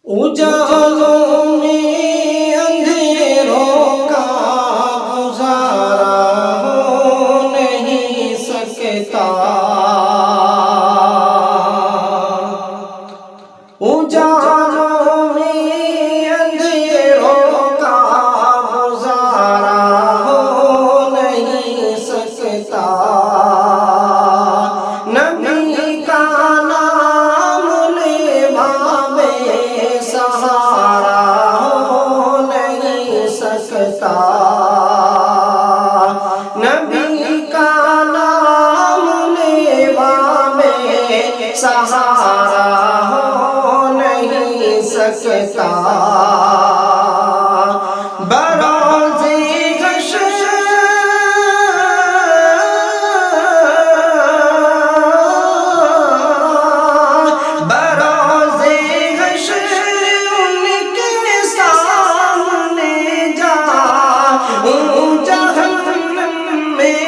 اجالوں میں اندھیروں کا گزارا ہو نہیں سکتا، اجالوں میں اندھیروں کا گزارا ہو نہیں سکتا، نبی کا نام لیوا میں سہارا ہو نہیں سکتا، نبی کا نام لیوا میں سہارا ہو نہیں سکتا، بروز حشر بروز حشر ان کے سامنے جاؤں جہنم میں،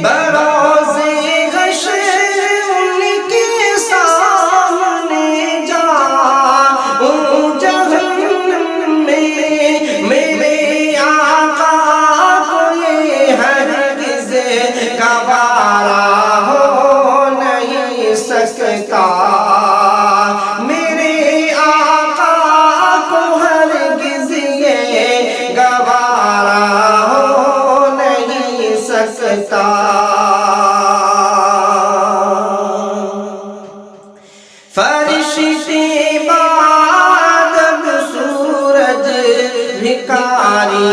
بروز حشر ان کے سامنے جاؤں جہنم میں، میرے آقا کو یہ ہرگز گوارا ہو نہیں سکتا، میرے آقا کو ہرگز یہ گوارا ہو نہیں سکتا، فرشتے بادل سورج بھکاری